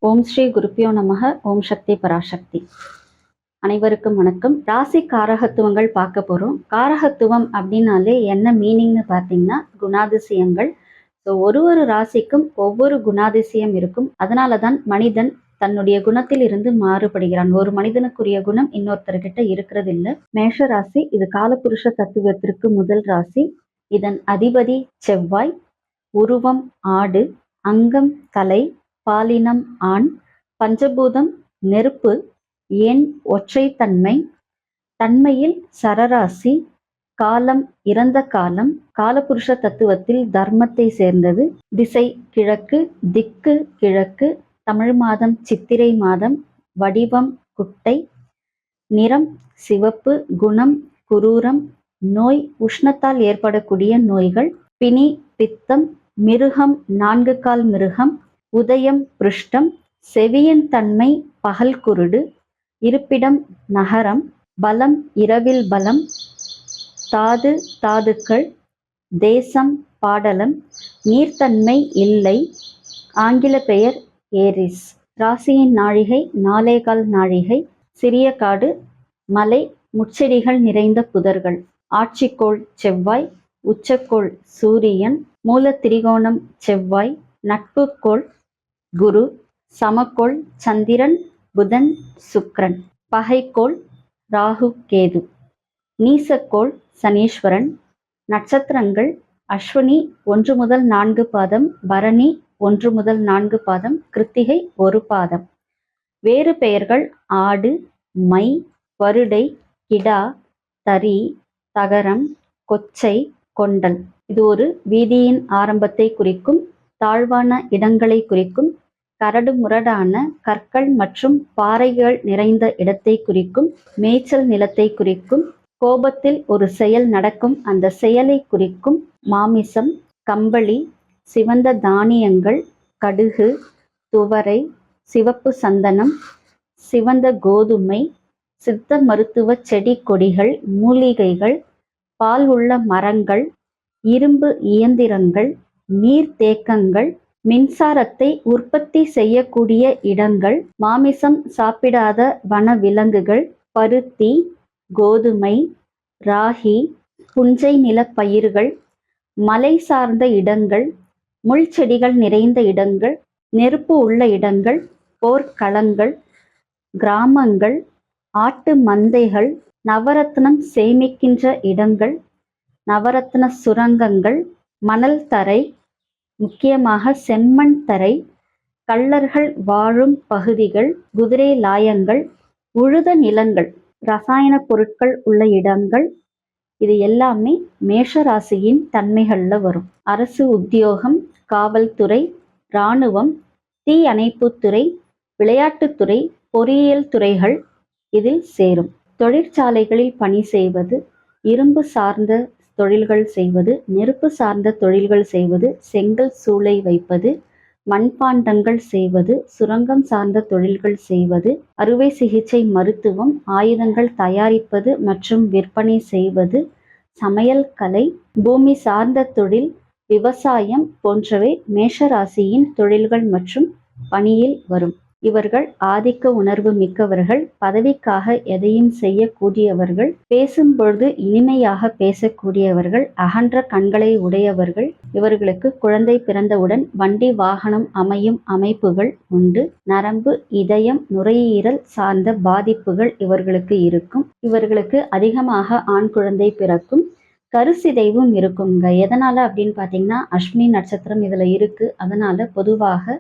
ஓம் ஸ்ரீ குருப்பியோ நமக. ஓம் சக்தி பராசக்தி. அனைவருக்கும் வணக்கம். ராசி காரகத்துவங்கள் பார்க்க போறோம். காரகத்துவம் அப்படின்னாலே என்ன மீனிங்னு பார்த்தீங்கன்னா குணாதிசயங்கள். ஸோ ஒரு ராசிக்கும் ஒவ்வொரு குணாதிசயம் இருக்கும். அதனாலதான் மனிதன் தன்னுடைய குணத்தில் இருந்து மாறுபடுகிறான். ஒரு மனிதனுக்குரிய குணம் இன்னொருத்தர்கிட்ட இருக்கிறது இல்லை. மேஷ ராசி இது காலபுருஷ தத்துவத்திற்கு முதல் ராசி. இதன் அதிபதி செவ்வாய். உருவம் ஆடு, அங்கம் தலை, பாலினம் ஆண், பஞ்சபூதம் நெருப்பு, எண் ஒற்றைத்தன்மை, தன்மையில் சரராசி, காலம் இறந்த காலம், காலபுருஷ தத்துவத்தில் தர்மத்தை சேர்ந்தது, திசை கிழக்கு, திக்கு கிழக்கு, தமிழ் மாதம் சித்திரை மாதம், வடிவம் குட்டை, நிறம் சிவப்பு, குணம் குரூரம், நோய் உஷ்ணத்தால் ஏற்படக்கூடிய நோய்கள், பிணி பித்தம், மிருகம் 4 கால் மிருகம், உதயம் பிருஷ்டம், செவியின் தன்மை பகல் குருடு, இருப்பிடம் நகரம், பலம் இரவில் பலம், தாது தாதுக்கள், தேசம் பாடலம், நீர்த்தன்மை இல்லை, ஆங்கில பெயர் ஏரிஸ். ராசியின் நாழிகை 4 நாழிகை, சிறிய காடு, மலை, முட்செடிகள் நிறைந்த புதர்கள். ஆட்சிக்கோள் செவ்வாய், உச்சக்கோள் சூரியன், மூல திரிகோணம் செவ்வாய், நட்புக்கோள் குரு, சமக்கோள் சந்திரன் புதன் சுக்கிரன், பகைக்கோள் ராகு கேது, நீசக்கோள் சனீஸ்வரன். நட்சத்திரங்கள் அஸ்வினி 1 முதல் 4 பாதம், பரணி 1 முதல் 4 பாதம், கிருத்திகை 1 பாதம். வேறு பெயர்கள் ஆடு, மை, வருடை, கிடா, தறி, தகரம், கொச்சை, கொண்டல். இது ஒரு வீதியின் ஆரம்பத்தை குறிக்கும், தாழ்வான இடங்களை குறிக்கும், கரடு முரடான கற்கள் மற்றும் பாறைகள் நிறைந்த இடத்தை குறிக்கும், மேய்ச்சல் நிலத்தை குறிக்கும், கோபத்தில் ஒரு செயல் நடக்கும் அந்த செயலை குறிக்கும், மாமிசம், கம்பளி, சிவந்த தானியங்கள், கடுகு, துவரை, சிவப்பு சந்தனம், சிவந்த கோதுமை, சித்த மருத்துவ செடி கொடிகள், மூலிகைகள், பால் உள்ள மரங்கள், இரும்பு இயந்திரங்கள், நீர்த்தேக்கங்கள், மின்சாரத்தை உற்பத்தி செய்யக்கூடிய இடங்கள், மாமிசம் சாப்பிடாத வன விலங்குகள், பருத்தி, கோதுமை, ராகி, புஞ்சை நில பயிர்கள், மலை சார்ந்த இடங்கள், முள் செடிகள் நிறைந்த இடங்கள், நெருப்பு உள்ள இடங்கள், போர்க்களங்கள், கிராமங்கள், ஆட்டு மந்தைகள், நவரத்னம் சேமிக்கின்ற இடங்கள், நவரத்ன சுரங்கங்கள், மணல் தரை, முக்கியமாக செம்மண் தரை, கள்ளர்கள் வாழும் பகுதிகள், குதிரை லாயங்கள், உழுத நிலங்கள், ரசாயன பொருட்கள் உள்ள இடங்கள். இது எல்லாமே மேஷ ராசியின் தன்மைகள்ல வரும். அரசு உத்தியோகம், காவல்துறை, இராணுவம், தீ அணைப்புத்துறை, விளையாட்டுத்துறை, பொறியியல் துறைகள் இதில் சேரும். தொழிற்சாலைகளில் பணி செய்வது, இரும்பு சார்ந்த தொழில்கள் செய்வது, நெருப்பு சார்ந்த தொழில்கள் செய்வது, செங்கல் சூளை வைப்பது, மண்பாண்டங்கள் செய்வது, சுரங்கம் சார்ந்த தொழில்கள் செய்வது, அறுவை சிகிச்சை மருத்துவம், ஆயுதங்கள் தயாரிப்பது மற்றும் விற்பனை செய்வது, சமையல் கலை, பூமி சார்ந்த தொழில், விவசாயம் போன்றவை மேஷ ராசியின் தொழில்கள் மற்றும் பணியில் வரும். இவர்கள் ஆதிக்க உணர்வு மிக்கவர்கள், பதவிக்காக எதையும் செய்யக்கூடியவர்கள், பேசும்பொழுது இனிமையாக பேசக்கூடியவர்கள், அகன்ற கண்களை உடையவர்கள். இவர்களுக்கு குழந்தை பிறந்தவுடன் வண்டி வாகனம் அமையும் அமைப்புகள் உண்டு. நரம்பு, இதயம், நுரையீரல் சார்ந்த பாதிப்புகள் இவர்களுக்கு இருக்கும். இவர்களுக்கு அதிகமாக ஆண் குழந்தை பிறக்கும். கருசிதைவும் இருக்குங்க. எதனால அப்படின்னு பார்த்தீங்கன்னா அஸ்வினி நட்சத்திரம் இதுல இருக்கு. அதனால பொதுவாக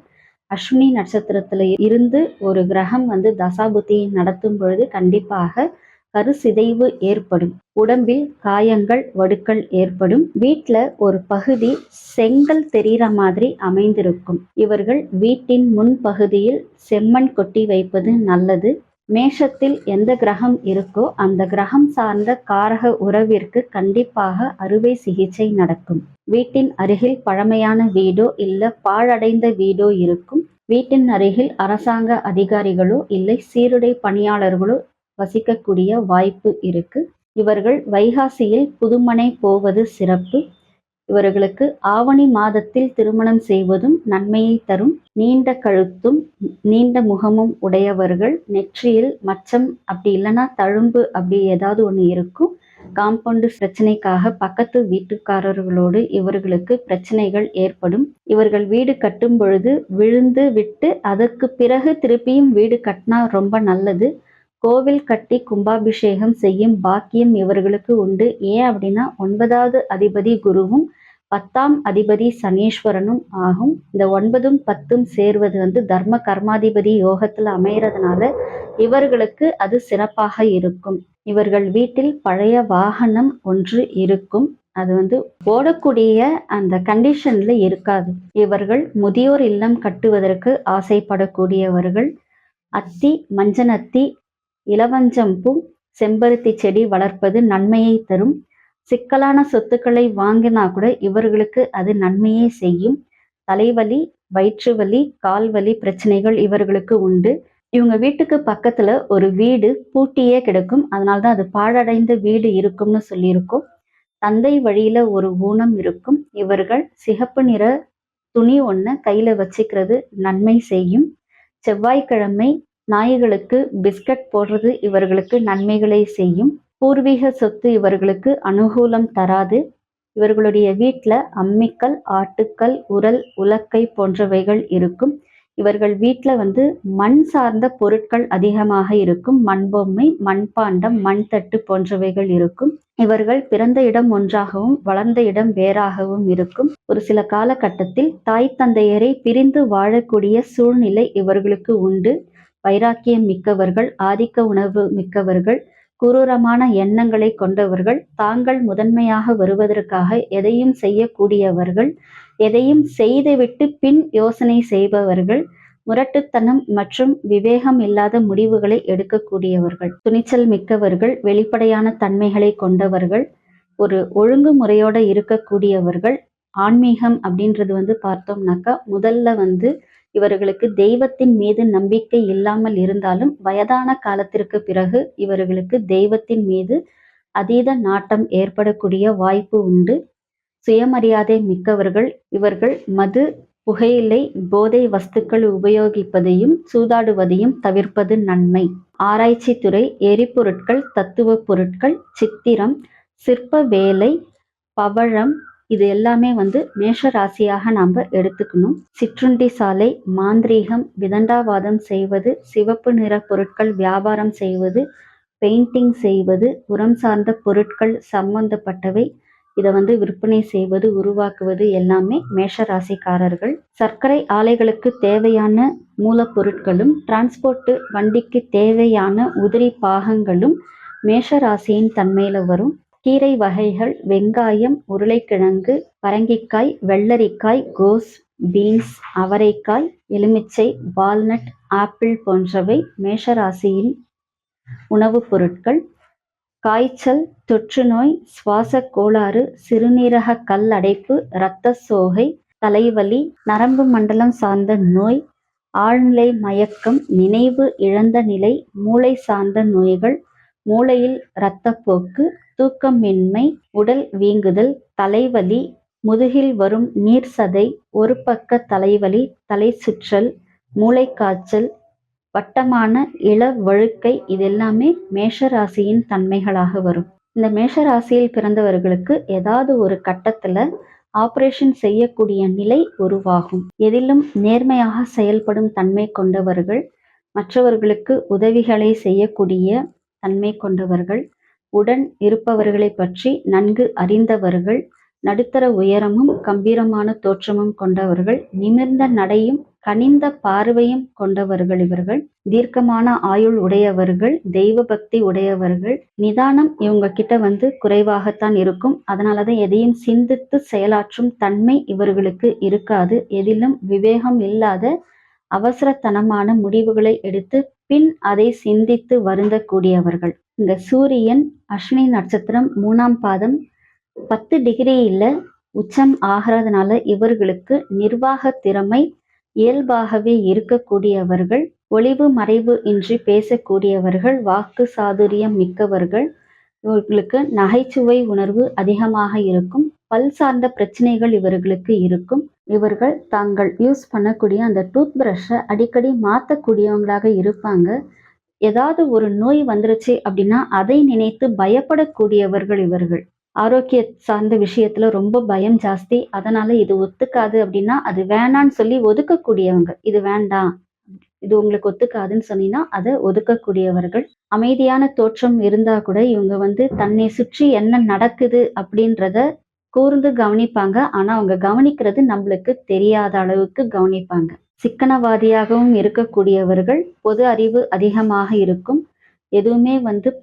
அஸ்வினி நட்சத்திரத்துல இருந்து ஒரு கிரகம் தசாபுத்தி நடத்தும் பொழுது கண்டிப்பாக கருசிதைவு ஏற்படும். உடம்பில் காயங்கள் வடுக்கள் ஏற்படும். வீட்டில் ஒரு பகுதி செங்கல் தெரிகிற மாதிரி அமைந்திருக்கும். இவர்கள் வீட்டின் முன்பகுதியில் செம்மண் கொட்டி வைப்பது நல்லது. மேஷத்தில் எந்த கிரகம் இருக்கோ அந்த கிரகம் சார்ந்த காரக உறவிற்கு கண்டிப்பாக அறுவை சிகிச்சை நடக்கும். வீட்டின் அருகில் பழமையான வீடோ இல்ல பாழடைந்த வீடோ இருக்கும். வீட்டின் அருகில் அரசாங்க அதிகாரிகளோ இல்லை சீருடை பணியாளர்களோ வசிக்கக்கூடிய வாய்ப்பு இருக்கு. இவர்கள் வைகாசியில் புதுமனை போவது சிறப்பு. இவர்களுக்கு ஆவணி மாதத்தில் திருமணம் செய்வதும் நன்மையை தரும். நீண்ட கழுத்தும் நீண்ட முகமும் உடையவர்கள். நெற்றியில் மச்சம் அப்படி இல்லைன்னா தழும்பு அப்படி ஏதாவது ஒன்று இருக்கும். காம்பவுண்டு பிரச்சனைக்காக பக்கத்து வீட்டுக்காரர்களோடு இவர்களுக்கு பிரச்சனைகள் ஏற்படும். இவர்கள் வீடு கட்டும் பொழுது விழுந்து விட்டு அதற்கு பிறகு திருப்பியும் வீடு கட்டினா ரொம்ப நல்லது. கோவில் கட்டி கும்பாபிஷேகம் செய்யும் பாக்கியம் இவர்களுக்கு உண்டு. ஏன் அப்படின்னா 9வது அதிபதி குருவும் 10ஆம் அதிபதி சனீஸ்வரனும் ஆகும். இந்த 9ம் 10ம் சேர்வது தர்ம கர்மாதிபதி யோகத்துல அமையறதுனால இவர்களுக்கு அது சிறப்பாக இருக்கும். இவர்கள் வீட்டில் பழைய வாகனம் ஒன்று இருக்கும். அது ஓடக்கூடிய அந்த கண்டிஷன்ல இருக்காது. இவர்கள் முதியோர் இல்லம் கட்டுவதற்கு ஆசைப்படக்கூடியவர்கள். அத்தி, மஞ்சனத்தி, இலவஞ்சம்பூ, செம்பருத்தி செடி வளர்ப்பது நன்மையை தரும். சிக்கலான சொத்துக்களை வாங்கினா கூட இவர்களுக்கு அது நன்மையே செய்யும். தலைவலி, வயிற்று வலி, கால்வலி பிரச்சனைகள் இவர்களுக்கு உண்டு. இவங்க வீட்டுக்கு பக்கத்துல ஒரு வீடு பூட்டியே கிடக்கும். அதனால்தான் அது பாழடைந்த வீடு இருக்கும்னு சொல்லியிருக்கோம். தந்தை வழியில ஒரு ஊனம் இருக்கும். இவர்கள் சிகப்பு நிற துணி ஒண்ண கையில வச்சுக்கிறது நன்மை செய்யும். செவ்வாய்க்கிழமை நாய்களுக்கு பிஸ்கட் போடுறது இவர்களுக்கு நன்மைகளை செய்யும். பூர்வீக சொத்து இவர்களுக்கு அனுகூலம் தராது. இவர்களுடைய வீட்டுல அம்மிக்கல், ஆட்டுக்கல், உரல், உலக்கை போன்றவைகள் இருக்கும். இவர்கள் வீட்டுல மண் சார்ந்த பொருட்கள் அதிகமாக இருக்கும். மண்பொம்மை, மண்பாண்டம், மண் தட்டு போன்றவைகள் இருக்கும். இவர்கள் பிறந்த இடம் ஒன்றாகவும் வளர்ந்த இடம் வேறாகவும் இருக்கும். ஒரு சில காலகட்டத்தில் தாய் தந்தையரை பிரிந்து வாழக்கூடிய சூழ்நிலை இவர்களுக்கு உண்டு. வைராக்கியம் மிக்கவர்கள், ஆதிக்க உணர்வு மிக்கவர்கள், குரூரமான எண்ணங்களை கொண்டவர்கள், தாங்கள் முதன்மையாக வருவதற்காக எதையும் செய்யக்கூடியவர்கள், எதையும் செய்துவிட்டு பின் யோசனை செய்பவர்கள், முரட்டுத்தனம் மற்றும் விவேகம் இல்லாத முடிவுகளை எடுக்கக்கூடியவர்கள், துணிச்சல் மிக்கவர்கள், வெளிப்படையான தன்மைகளை கொண்டவர்கள், ஒரு ஒழுங்குமுறையோட இருக்கக்கூடியவர்கள். ஆன்மீகம் அப்படின்றது பார்த்தோம்னாக்கா முதல்ல இவர்களுக்கு தெய்வத்தின் மீது நம்பிக்கை இல்லாமல் இருந்தாலும் வயதான காலத்திற்கு பிறகு இவர்களுக்கு தெய்வத்தின் மீது அதீத நாட்டம் ஏற்படக்கூடிய வாய்ப்பு உண்டு. சுயமரியாதை மிக்கவர்கள். இவர்கள் மது, புகையிலை, போதை வஸ்துக்கள் உபயோகிப்பதையும் சூதாடுவதையும் தவிர்ப்பது நன்மை. ஆராய்ச்சி துறை, எரிபொருட்கள், தத்துவ பொருட்கள், சித்திரம், சிற்ப வேலை, பவழம் இது எல்லாமே மேஷ ராசியாக நாம எடுத்துக்கணும். சிற்றுண்டி சாலை, மாந்திரீகம், விதண்டாவாதம் செய்வது, சிவப்பு நிற பொருட்கள் வியாபாரம் செய்வது, பெயிண்டிங் செய்வது, உரம் சார்ந்த பொருட்கள் சம்பந்தப்பட்டவை இதை விற்பனை செய்வது, உருவாக்குவது எல்லாமே மேஷ ராசிக்காரர்கள். சர்க்கரை ஆலைகளுக்கு தேவையான மூலப்பொருட்களும் டிரான்ஸ்போர்ட் வண்டிக்கு தேவையான உதிரி பாகங்களும் மேஷ ராசியின் தன்மையில வரும். கீரை வகைகள், வெங்காயம், உருளைக்கிழங்கு, பரங்கிக்காய், வெள்ளரிக்காய், கோஸ், பீன்ஸ், அவரைக்காய், எலுமிச்சை, வால்நட், ஆப்பிள் போன்றவை மேஷராசியின் உணவுப் பொருட்கள். காய்ச்சல், தொற்றுநோய், சுவாச கோளாறு, சிறுநீரக கல் அடைப்பு, இரத்த சோகை, தலைவலி, நரம்பு மண்டலம் சார்ந்த நோய், ஆழ்நிலை மயக்கம், நினைவு இழந்த நிலை, மூளை சார்ந்த நோய்கள், மூளையில் இரத்தப்போக்கு, தூக்கமின்மை, உடல் வீங்குதல், தலைவலி, முதுகில் வரும் நீர் சதை, ஒரு பக்க தலைவலி, தலை சுற்றல், மூளைக்காய்ச்சல், வட்டமான இளவழுக்கை இதெல்லாமே மேஷராசியின் தன்மைகளாக வரும். இந்த மேஷராசியில் பிறந்தவர்களுக்கு ஏதாவது ஒரு கட்டத்துல ஆபரேஷன் செய்யக்கூடிய நிலை உருவாகும். எதிலும் நேர்மையாக செயல்படும் தன்மை கொண்டவர்கள், மற்றவர்களுக்கு உதவிகளை செய்யக்கூடிய தன்மை கொண்டவர்கள், உடன் இருப்பவர்களை பற்றி நன்கு அறிந்தவர்கள், நடுத்தர உயரமும் கம்பீரமான தோற்றமும் கொண்டவர்கள், நிமிர்ந்த நடையும் கனிந்த பார்வையும் கொண்டவர்கள். இவர்கள் தீர்க்கமான ஆயுள் உடையவர்கள், தெய்வ பக்தி உடையவர்கள். நிதானம் இவங்க கிட்ட குறைவாகத்தான் இருக்கும். அதனாலதான் எதையும் சிந்தித்து செயலாற்றும் தன்மை இவர்களுக்கு இருக்காது. எதிலும் விவேகம் இல்லாத அவசரத்தனமான முடிவுகளை எடுத்து பின் அதை சிந்தித்து வருந்தக்கூடியவர்கள். இந்த சூரியன் அஸ்வினி நட்சத்திரம் 3ஆம் பாதம் 10 டிகிரியில உச்சம் ஆகிறதுனால இவர்களுக்கு நிர்வாக திறமை இயல்பாகவே இருக்கக்கூடியவர்கள், ஒளிவு மறைவு இன்றி பேசக்கூடியவர்கள், வாக்கு சாதுரியம் மிக்கவர்கள். இவர்களுக்கு நகைச்சுவை உணர்வு அதிகமாக இருக்கும். பல் சார்ந்த பிரச்சனைகள் இவர்களுக்கு இருக்கும். இவர்கள் தாங்கள் யூஸ் பண்ணக்கூடிய அந்த டூத் பிரஷ்ஷை அடிக்கடி மாற்றக்கூடியவங்களாக இருப்பாங்க. ஏதாவது ஒரு நோய் வந்துருச்சு அப்படின்னா அதை நினைத்து பயப்படக்கூடியவர்கள் இவர்கள். ஆரோக்கிய சார்ந்த விஷயத்துல ரொம்ப பயம் ஜாஸ்தி. அதனால இது ஒத்துக்காது அப்படின்னா அது வேணான்னு சொல்லி ஒதுக்கக்கூடியவங்க. இது வேண்டாம், இது உங்களுக்கு ஒத்துக்காதுன்னு சொன்னீங்கன்னா அதை ஒதுக்கக்கூடியவர்கள். அமைதியான தோற்றம் இருந்தா கூட இவங்க தன்னை சுற்றி என்ன நடக்குது அப்படின்றத கூர்ந்து கவனிப்பாங்க. ஆனா அவங்க கவனிக்கிறது நம்மளுக்கு தெரியாத அளவுக்கு கவனிப்பாங்க. சிக்கனவாதியாகவும் இருக்கக்கூடியவர்கள். பொது அறிவு அதிகமாக இருக்கும். எதுவுமே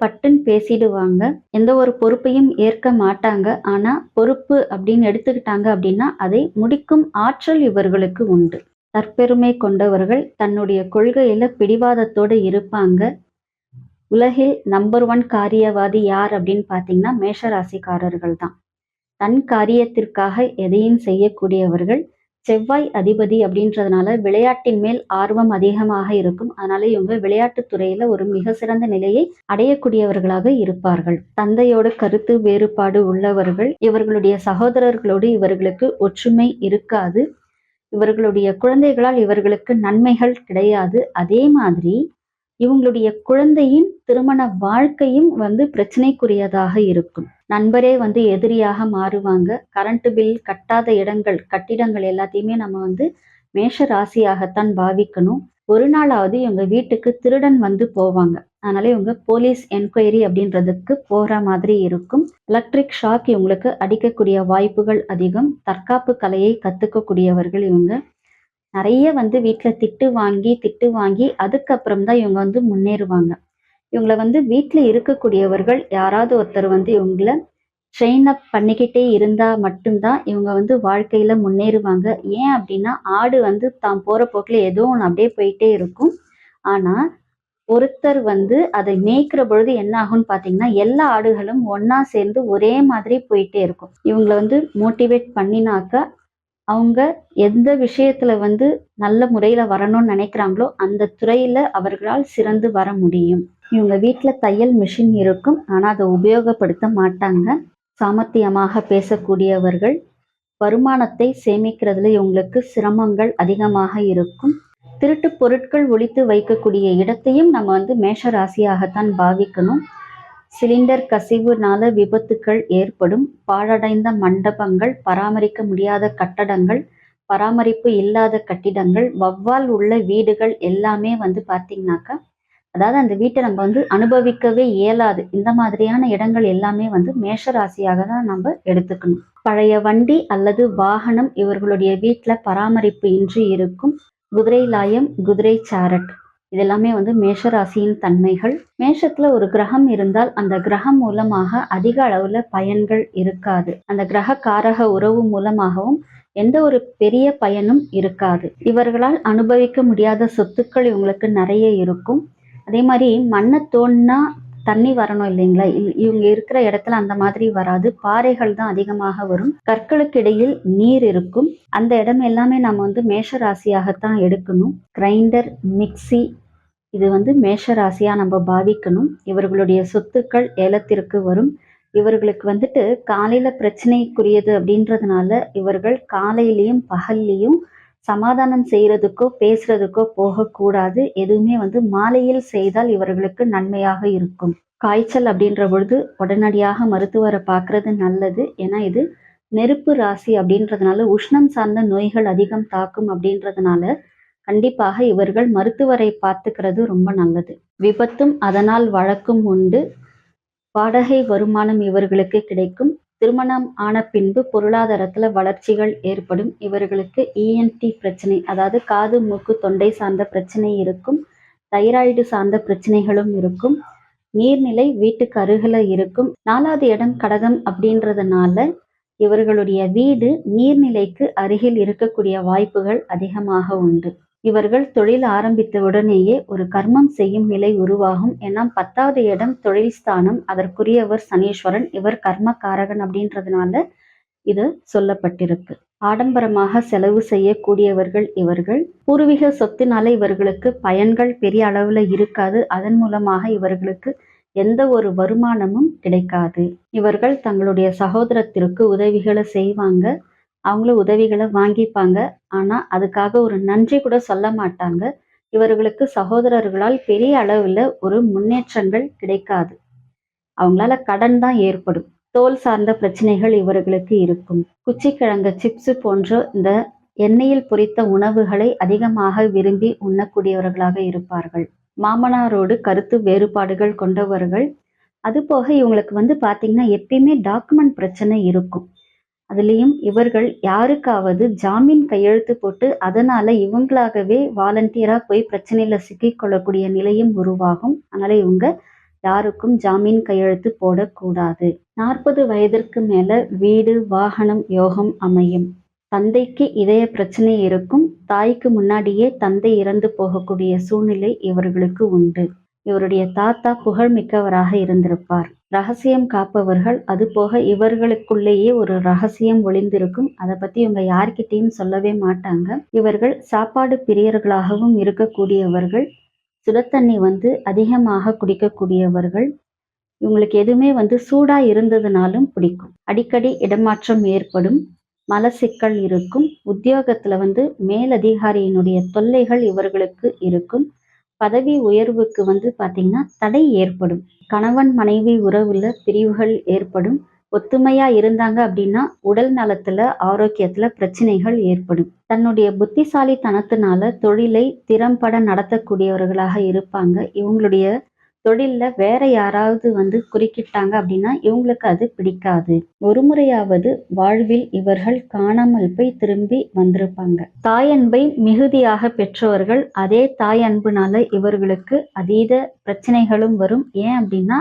பட்டுன்னு பேசிடுவாங்க. எந்த ஒரு பொறுப்பையும் ஏற்க மாட்டாங்க. ஆனா பொறுப்பு அப்படின்னு எடுத்துக்கிட்டாங்க அப்படின்னா அதை முடிக்கும் ஆற்றல் இவர்களுக்கு உண்டு. தற்பெருமை கொண்டவர்கள். தன்னுடைய கொள்கையில பிடிவாதத்தோடு இருப்பாங்க. உலகில் நம்பர் 1 காரியவாதி யார் அப்படின்னு பார்த்தீங்கன்னா மேஷராசிக்காரர்கள் தான். தன் காரியத்திற்காக எதையும் செய்யக்கூடியவர்கள். செவ்வாய் அதிபதி அப்படின்றதுனால விளையாட்டின் மேல் ஆர்வம் அதிகமாக இருக்கும். அதனால இவங்க விளையாட்டுத் துறையில ஒரு மிக சிறந்த நிலையை அடையக்கூடியவர்களாக இருப்பார்கள். தந்தையோடு கருத்து வேறுபாடு உள்ளவர்கள். இவர்களுடைய சகோதரர்களோடு இவர்களுக்கு ஒற்றுமை இருக்காது. இவர்களுடைய குழந்தைகளால் இவர்களுக்கு நன்மைகள் கிடையாது. அதே மாதிரி இவங்களுடைய குழந்தையின் திருமண வாழ்க்கையும் பிரச்சனைக்குரியதாக இருக்கும். நண்பரே எதிரியாக மாறுவாங்க. கரண்ட் பில் கட்டாத இடங்கள், கட்டிடங்கள் எல்லாத்தையுமே நம்ம மேஷ ராசியாகத்தான் பாவிக்கணும். ஒரு நாளாவது இவங்க வீட்டுக்கு திருடன் போவாங்க. அதனால இவங்க போலீஸ் என்கொயரி அப்படின்றதுக்கு போற மாதிரி இருக்கும். எலக்ட்ரிக் ஷாக் இவங்களுக்கு அடிக்கக்கூடிய வாய்ப்புகள் அதிகம். தற்காப்பு கலையை கத்துக்கக்கூடியவர்கள் இவங்க. நிறைய வீட்டுல திட்டு வாங்கி அதுக்கப்புறம் தான் இவங்க முன்னேறுவாங்க. இவங்களை வீட்டுல இருக்கக்கூடியவர்கள் யாராவது ஒருத்தர் இவங்கள ட்ரெயின் அப் பண்ணிக்கிட்டே இருந்தா மட்டும்தான் இவங்க வாழ்க்கையில முன்னேறுவாங்க. ஏன் அப்படின்னா ஆடு தான் போற போக்குல ஏதோ ஒன்று அப்படியே போயிட்டே இருக்கும். ஆனா ஒருத்தர் அதை மேய்க்கிற பொழுது என்ன ஆகும்னு பாத்தீங்கன்னா எல்லா ஆடுகளும் ஒன்னா சேர்ந்து ஒரே மாதிரி போயிட்டே இருக்கும். இவங்களை மோட்டிவேட் பண்ணினாக்க அவங்க எந்த விஷயத்துல நல்ல முறையில வரணும்னு நினைக்கிறாங்களோ அந்த துறையில அவர்களால் சிறந்து வர முடியும். இவங்க வீட்டுல தையல் மிஷின் இருக்கும். ஆனா அதை உபயோகப்படுத்த மாட்டாங்க. சாமர்த்தியமாக பேசக்கூடியவர்கள். வருமானத்தை சேமிக்கிறதுல இவங்களுக்கு சிரமங்கள் அதிகமாக இருக்கும். திருட்டு பொருட்கள் ஒளித்து வைக்கக்கூடிய இடத்தையும் நம்ம மேஷ ராசியாகத்தான் பாவிக்கணும். சிலிண்டர் கசிவுனால விபத்துக்கள் ஏற்படும். பாழடைந்த மண்டபங்கள், பராமரிக்க முடியாத கட்டடங்கள், பராமரிப்பு இல்லாத கட்டிடங்கள், வௌவால் உள்ள வீடுகள் எல்லாமே பார்த்தீங்கன்னாக்கா அதாவது அந்த வீட்டை நம்ம அனுபவிக்கவே இயலாது. இந்த மாதிரியான இடங்கள் எல்லாமே மேஷ ராசியாக தான் நம்ம எடுத்துக்கணும். பழைய வண்டி அல்லது வாகனம் இவர்களுடைய வீட்டில் பராமரிப்பு இன்றி இருக்கும். குதிரை லாயம், குதிரை சாரட் இதெல்லாமே மேஷராசியின் தன்மைகள். மேஷத்துல ஒரு கிரகம் இருந்தால் அந்த கிரகம் மூலமாக அதிக அளவுல பயன்கள் இருக்காது. அந்த கிரக காரக உறவு மூலமாகவும் எந்த ஒரு பெரிய பயனும் இருக்காது. இவர்களால் அனுபவிக்க முடியாத சொத்துக்கள் இவங்களுக்கு நிறைய இருக்கும். அதே மாதிரி மண்ணை தோண்டினா தண்ணி வரணும் இல்லைங்களா? இவங்க இருக்கிற இடத்துல அந்த மாதிரி வராது. பாறைகள் தான் அதிகமாக வரும். கற்களுக்கு இடையில் நீர் இருக்கும். அந்த இடம் எல்லாமே நம்ம மேஷ ராசியாகத்தான் எடுக்கணும். கிரைண்டர், மிக்சி இது மேஷ ராசியா நம்ம பாவிக்கணும். இவர்களுடைய சொத்துக்கள் ஏலத்திற்கு வரும். இவர்களுக்கு காலையில பிரச்சனைக்குரியது அப்படின்றதுனால இவர்கள் காலையிலையும் பகல்லையும் சமாதானம் செய்யறதுக்கோ பேசுறதுக்கோ போகக்கூடாது. எதுவுமே மாலையில் செய்தால் இவர்களுக்கு நன்மையாக இருக்கும். காய்ச்சல் அப்படின்ற பொழுது உடனடியாக மருத்துவரை பார்க்கறது நல்லது. ஏன்னா இது நெருப்பு ராசி அப்படின்றதுனால உஷ்ணம் சார்ந்த நோய்கள் அதிகம் தாக்கும். அப்படின்றதுனால கண்டிப்பாக இவர்கள் மருத்துவரை பார்த்துக்கிறது ரொம்ப நல்லது. விபத்தும் அதனால் வழக்கும் உண்டு. வாடகை வருமானம் இவர்களுக்கு கிடைக்கும். திருமணம் ஆன பின்பு பொருளாதாரத்துல வளர்ச்சிகள் ஏற்படும். இவர்களுக்கு இஎன்டி பிரச்சனை, அதாவது காது மூக்கு தொண்டை சார்ந்த பிரச்சனை இருக்கும். தைராய்டு சார்ந்த பிரச்சனைகளும் இருக்கும். நீர்நிலை வீட்டுக்கு அருகில இருக்கும். 4வது இடம் கடகம் அப்படின்றதுனால இவர்களுடைய வீடு நீர்நிலைக்கு அருகில் இருக்கக்கூடிய வாய்ப்புகள் அதிகமாக உண்டு. இவர்கள் தொழில் ஆரம்பித்த உடனேயே ஒரு கர்மம் செய்யும் நிலை உருவாகும். ஏன்னா 10வது இடம் தொழில் ஸ்தானம். அதற்குரியவர் சனீஸ்வரன். இவர் கர்மகாரகன் அப்படின்றதுனால இது சொல்லப்பட்டிருக்கு. ஆடம்பரமாக செலவு செய்யக்கூடியவர்கள் இவர்கள். பூர்வீக சொத்தினால இவர்களுக்கு பயன்கள் பெரிய அளவுல இருக்காது. அதன் மூலமாக இவர்களுக்கு எந்த ஒரு வருமானமும் கிடைக்காது. இவர்கள் தங்களுடைய சகோதரத்திற்கு உதவிகளை செய்வாங்க. அவங்களும் உதவிகளை வாங்கிப்பாங்க. ஆனா, அதுக்காக ஒரு நன்றி கூட சொல்ல மாட்டாங்க. இவர்களுக்கு சகோதரர்களால் பெரிய அளவுல ஒரு முன்னேற்றங்கள் கிடைக்காது. அவங்களால கடன் தான் ஏற்படும். தோல் சார்ந்த பிரச்சனைகள் இவர்களுக்கு இருக்கும். குச்சிக்கிழங்கு சிப்ஸ் போன்ற இந்த எண்ணெயில் பொரித்த உணவுகளை அதிகமாக விரும்பி உண்ணக்கூடியவர்களாக இருப்பார்கள். மாமனாரோடு கருத்து வேறுபாடுகள் கொண்டவர்கள். அதுபோக இவங்களுக்கு பார்த்தீங்கன்னா, எப்பயுமே டாக்குமெண்ட் பிரச்சனை இருக்கும். அதுலயும் இவர்கள் யாருக்காவது ஜாமீன் கையெழுத்து போட்டு, அதனால இவங்களாகவே வாலண்டியரா போய் பிரச்சனையில சிக்கிக்கொள்ளக்கூடிய நிலையும் உருவாகும். அதனால இவங்க யாருக்கும் ஜாமீன் கையெழுத்து போடக்கூடாது. 40 வயதிற்கு மேல வீடு, வாகனம், யோகம் அமையும். தந்தைக்கு இதய பிரச்சனை இருக்கும். தாய்க்கு முன்னாடியே தந்தை இறந்து போகக்கூடிய சூழ்நிலை இவர்களுக்கு உண்டு. இவருடைய தாத்தா புகழ்மிக்கவராக இருந்திருப்பார். ரகசியம் காப்பவர்கள். அதுபோக இவர்களுக்குள்ளேயே ஒரு ரகசியம் ஒளிந்திருக்கும். அதை பத்தி இவங்க யார்கிட்டயும் சொல்லவே மாட்டாங்க. இவர்கள் சாப்பாடு பிரியர்களாகவும் இருக்கக்கூடியவர்கள். சுட தண்ணி அதிகமாக குடிக்கக்கூடியவர்கள். இவங்களுக்கு எதுவுமே சூடா இருந்ததுனாலும் பிடிக்கும். அடிக்கடி இடமாற்றம் ஏற்படும். மலச்சிக்கல் இருக்கும். உத்தியோகத்துல மேலதிகாரியினுடைய தொல்லைகள் இவர்களுக்கு இருக்கும். பதவி உயர்வுக்கு பாத்தீங்கன்னா தடை ஏற்படும். கணவன் மனைவி உறவுல பிரிவுகள் ஏற்படும். ஒத்துமையா இருந்தாங்க அப்படின்னா உடல் நலத்துல ஆரோக்கியத்துல பிரச்சனைகள் ஏற்படும். தன்னுடைய புத்திசாலித்தனத்தினால தொழிலை திறம்பட நடத்தக்கூடியவர்களாக இருப்பாங்க. இவங்களுடைய தொழில்ல வேற யாராவது குறுக்கிட்டாங்க அப்படின்னா இவங்களுக்கு அது பிடிக்காது. ஒரு முறையாவது வாழ்வில் இவர்கள் காணாமல் போய் திரும்பி வந்திருப்பாங்க. தாயன்பை மிகுதியாக பெற்றவர்கள். அதே தாய் அன்புனால இவர்களுக்கு அதீத பிரச்சனைகளும் வரும். ஏன் அப்படின்னா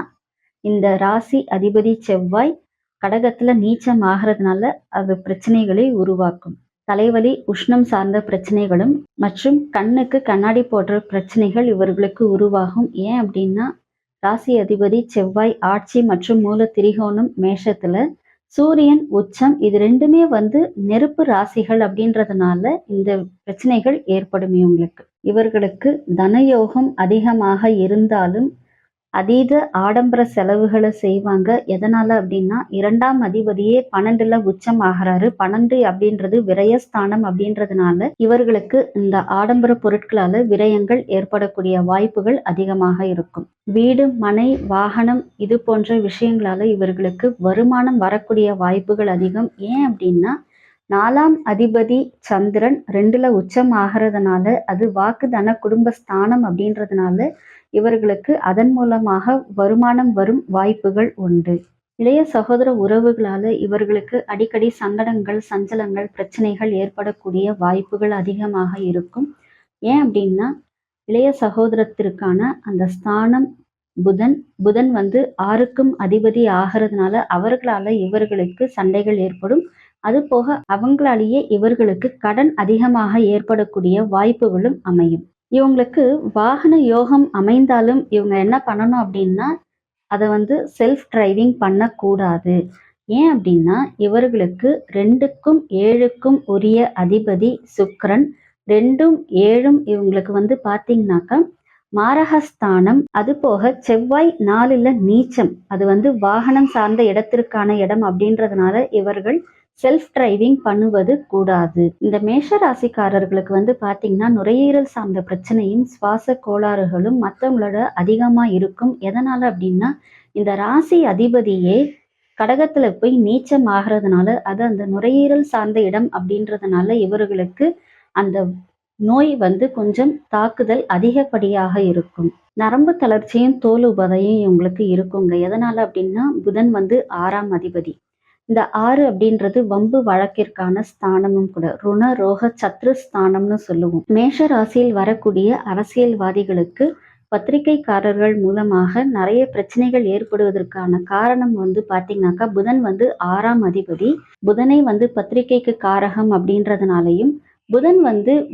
இந்த ராசி அதிபதி செவ்வாய் கடகத்துல நீச்சம் ஆகிறதுனால அது பிரச்சனைகளை உருவாக்கும். தலைவலி, உஷ்ணம் சார்ந்த பிரச்சனைகளும் மற்றும் கண்ணுக்கு கண்ணாடி போடுற பிரச்சனைகள் இவர்களுக்கு உருவாகும். ஏன் அப்படின்னா ராசி அதிபதி செவ்வாய் ஆட்சி மற்றும் மூல திரிகோணம் மேஷத்துல, சூரியன் உச்சம். இது ரெண்டுமே நெருப்பு ராசிகள் அப்படின்றதுனால இந்த பிரச்சனைகள் ஏற்படும் இவங்களுக்கு. இவர்களுக்கு தனயோகம் அதிகமாக இருந்தாலும் அதீத ஆடம்பர செலவுகளை செய்வாங்க. எதனால அப்படின்னா 2ஆம் அதிபதியே 12ல உச்சம் ஆகிறாரு. 12 அப்படின்றது விரயஸ்தானம் அப்படின்றதுனால இவர்களுக்கு இந்த ஆடம்பர பொருட்களால விரயங்கள் ஏற்படக்கூடிய வாய்ப்புகள் அதிகமாக இருக்கும். வீடு, மனை, வாகனம் இது போன்ற விஷயங்களால இவர்களுக்கு வருமானம் வரக்கூடிய வாய்ப்புகள் அதிகம். ஏன் அப்படின்னா 4ஆம் அதிபதி சந்திரன் 2ல உச்சம் ஆகிறதுனால அது வாக்குதான குடும்பஸ்தானம் அப்படின்றதுனால இவர்களுக்கு அதன் மூலமாக வருமானம் வரும் வாய்ப்புகள் உண்டு. இளைய சகோதர உறவுகளால இவர்களுக்கு அடிக்கடி சங்கடங்கள், சஞ்சலங்கள், பிரச்சனைகள் ஏற்படக்கூடிய வாய்ப்புகள் அதிகமாக இருக்கும். ஏன் அப்படின்னா இளைய சகோதரத்திற்கான அந்த ஸ்தானம் புதன். புதன் 6க்கும் அதிபதி ஆகிறதுனால அவர்களால இவர்களுக்கு சண்டைகள் ஏற்படும். அது போக அவங்களாலேயே இவர்களுக்கு கடன் அதிகமாக ஏற்படக்கூடிய வாய்ப்புகளும் அமையும். இவங்களுக்கு வாகன யோகம் அமைந்தாலும் இவங்க என்ன பண்ணணும் அப்படின்னா அதை செல்ஃப் டிரைவிங் பண்ணக்கூடாது. ஏன் அப்படின்னா இவர்களுக்கு 2க்கும் 7க்கும் உரிய அதிபதி சுக்கிரன். 2ம் 7ம் இவங்களுக்கு பார்த்தீங்கன்னாக்கா மாரகஸ்தானம். அது போக செவ்வாய் 4ல நீச்சம். அது வாகனம் சார்ந்த இடத்திற்கான இடம் அப்படின்றதுனால இவர்கள் செல்ஃப் டிரைவிங் பண்ணுவது கூடாது. இந்த மேஷ ராசிக்காரர்களுக்கு பார்த்தீங்கன்னா நுரையீரல் சார்ந்த பிரச்சனையும் சுவாச கோளாறுகளும் மற்றவங்களோட அதிகமா இருக்கும். எதனால அப்படின்னா இந்த ராசி அதிபதியே கடகத்துல போய் நீச்சம் ஆகிறதுனால அது அந்த நுரையீரல் சார்ந்த இடம் அப்படின்றதுனால இவர்களுக்கு அந்த நோய் கொஞ்சம் தாக்குதல் அதிகப்படியாக இருக்கும். நரம்பு தளர்ச்சியும் தோல் உபாதையும் இவங்களுக்கு இருக்குங்க. எதனால அப்படின்னா புதன் 6ஆம் அதிபதி. இந்த 6 அப்படின்றது வம்பு வழக்கிற்கான ஸ்தானமும் கூட. ருண ரோக சத்ரு ஸ்தானம்னு சொல்லுவோம். மேஷ ராசியில் வரக்கூடிய அரசியல்வாதிகளுக்கு பத்திரிகைக்காரர்கள் மூலமாக நிறைய பிரச்சனைகள் ஏற்படுவதற்கான காரணம் பார்த்தீங்கன்னாக்கா புதன் 6ஆம் அதிபதி. புதனை பத்திரிகைக்கு காரகம் அப்படின்றதுனாலையும் புதன்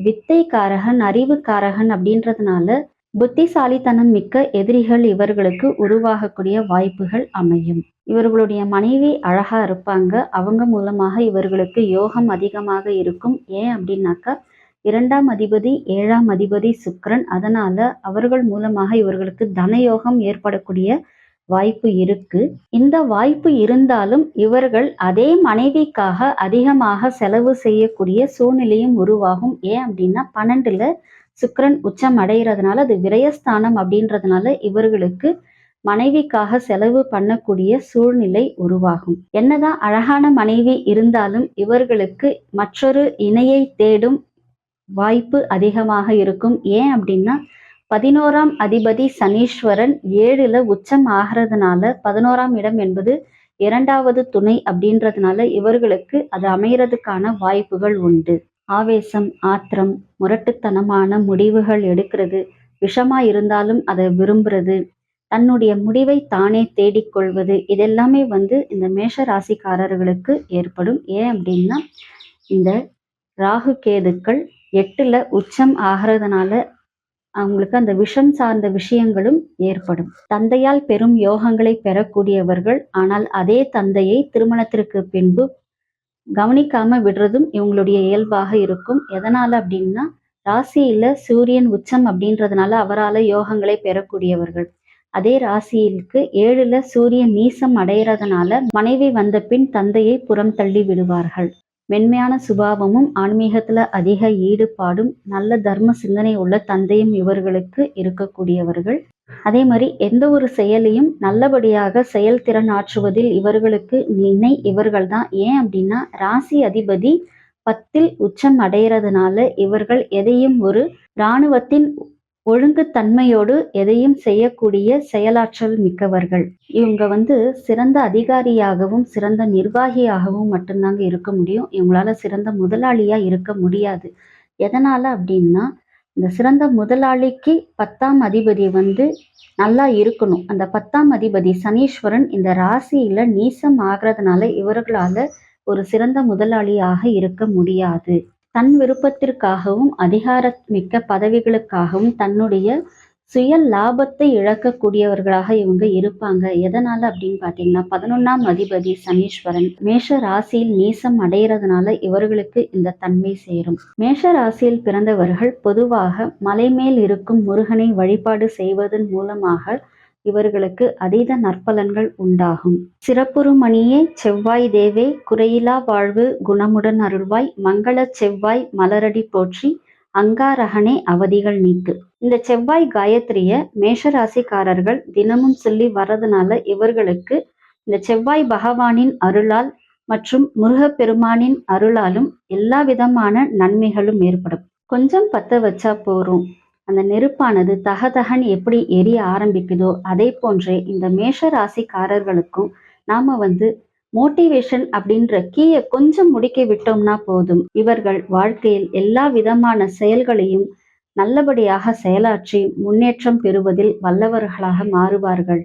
வித்தை காரகன், அறிவு காரகன் அப்படின்றதுனால புத்திசாலித்தனம் மிக்க எதிரிகள் இவர்களுக்கு உருவாகக்கூடிய வாய்ப்புகள் அமையும். இவர்களுடைய மனைவி அழகா இருப்பாங்க. அவங்க மூலமாக இவர்களுக்கு யோகம் அதிகமாக இருக்கும். ஏன் அப்படின்னாக்கா 2ஆம் அதிபதி 7ஆம் அதிபதி சுக்கிரன். அதனால அவர்கள் மூலமாக இவர்களுக்கு தனயோகம் ஏற்படக்கூடிய வாய்ப்பு இருக்கு. இந்த வாய்ப்பு இருந்தாலும் இவர்கள் அதே மனைவிக்காக அதிகமாக செலவு செய்யக்கூடிய சூழ்நிலையும் உருவாகும். ஏன் அப்படின்னா 12ல சுக்கிரன் உச்சம் அடைகிறதுனால அது விரயஸ்தானம் அப்படின்றதுனால இவர்களுக்கு மனைவிக்காக செலவு பண்ணக்கூடிய சூழ்நிலை உருவாகும். என்னதான் அழகான மனைவி இருந்தாலும் இவர்களுக்கு மற்றொரு இணையை தேடும் வாய்ப்பு அதிகமாக இருக்கும். ஏன் அப்படின்னா 11ஆம் அதிபதி சனீஸ்வரன் 7ல உச்சம் ஆகிறதுனால 11ஆம் இடம் என்பது 2வது துணை அப்படின்றதுனால இவர்களுக்கு அது அமையறதுக்கான வாய்ப்புகள் உண்டு. ஆவேசம், ஆத்திரம், முரட்டுத்தனமான முடிவுகள் எடுக்கிறது, விஷமா இருந்தாலும் அதை விரும்புறது, தன்னுடைய முடிவை தானே தேடிக்கொள்வது, இதெல்லாமே இந்த மேஷ ராசிக்காரர்களுக்கு ஏற்படும். ஏன் அப்படின்னா இந்த ராகு கேதுக்கள் 8ல உச்சம் ஆகிறதுனால அவங்களுக்கு அந்த விஷம் சார்ந்த விஷயங்களும் ஏற்படும். தந்தையால் பெரும் யோகங்களை பெறக்கூடியவர்கள், ஆனால் அதே தந்தையை திருமணத்திற்கு பின்பு கவனிக்காம விடுறதும் இவங்களுடைய இயல்பாக இருக்கும். எதனால அப்படின்னா ராசியில சூரியன் உச்சம் அப்படின்றதுனால அவரால் யோகங்களை பெறக்கூடியவர்கள். அதே ராசியிற்கு 7ல சூரியன் நீசம் அடைகிறதுனால மனைவி வந்த பின் தந்தையை புறம் தள்ளி விடுவார்கள். மென்மையான சுபாவமும் ஆன்மீகத்துல அதிக ஈடுபாடும் நல்ல தர்ம சிந்தனை உள்ள தந்தையும் இவர்களுக்கு இருக்கக்கூடியவர்கள். அதே மாதிரி எந்த ஒரு செயலையும் நல்லபடியாக செயல்திறன் ஆற்றுவதில் இவர்களுக்கு இணை இவர்கள் தான். ஏன் அப்படின்னா ராசி அதிபதி 10ல் உச்சம் அடைகிறதுனால இவர்கள் எதையும் ஒரு இராணுவத்தின் ஒழுங்கு தன்மையோடு எதையும் செய்யக்கூடிய செயலாற்றல் மிக்கவர்கள். இவங்க சிறந்த அதிகாரியாகவும் சிறந்த நிர்வாகியாகவும் மட்டும்தாங்க இருக்க முடியும். இவங்களால சிறந்த முதலாளியா இருக்க முடியாது. எதனால அப்படின்னா இந்த சிறந்த முதலாளிக்கு 10ஆம் அதிபதி நல்லா இருக்கணும். அந்த 10ஆம் அதிபதி சனீஸ்வரன் இந்த ராசியில நீசம் ஆகிறதுனால இவர்களால ஒரு சிறந்த முதலாளியாக இருக்க முடியாது. தன் விருப்பத்திற்காகவும் அதிகார மிக்க பதவிகளுக்காகவும் தன்னுடைய சுய லாபத்தை இழக்கக்கூடியவர்களாக இவங்க இருப்பாங்க. எதனால அப்படின்னு பார்த்தீங்கன்னா 11ஆம் அதிபதி சனீஸ்வரன் மேஷ ராசியில் நீசம் அடைகிறதுனால இவர்களுக்கு இந்த தன்மை சேரும். மேஷ ராசியில் பிறந்தவர்கள் பொதுவாக மலை மேல் இருக்கும் முருகனை வழிபாடு செய்வதன் மூலமாக இவர்களுக்கு அதீத நற்பலன்கள் உண்டாகும். சிறப்புறுமணியே செவ்வாய் தேவே குறையிலா வாழ்வு குணமுடன் அருள்வாய் மங்கள செவ்வாய் மலரடி போற்றி அங்காரகனே அவதிகள் நீக்கு. இந்த செவ்வாய் காயத்ரிய மேஷராசிக்காரர்கள் தினமும் சொல்லி வர்றதுனால இவர்களுக்கு இந்த செவ்வாய் பகவானின் அருளால் மற்றும் முருகப்பெருமானின் அருளாலும் எல்லா விதமான நன்மைகளும் ஏற்படும். கொஞ்சம் பத்த வச்சா போறோம், அந்த நெருப்பானது தகதகன் எப்படி எரிய ஆரம்பிக்குதோ அதே போன்றே இந்த மேஷ ராசிக்காரர்களுக்கும் நாம மோட்டிவேஷன் அப்படின்ற கீயை கொஞ்சம் முடுக்கி விட்டோம்னா போதும், இவர்கள் வாழ்க்கையில் எல்லா விதமான செயல்களையும் நல்லபடியாக செயலாற்றி முன்னேற்றம் பெறுவதில் வல்லவர்களாக மாறுவார்கள்.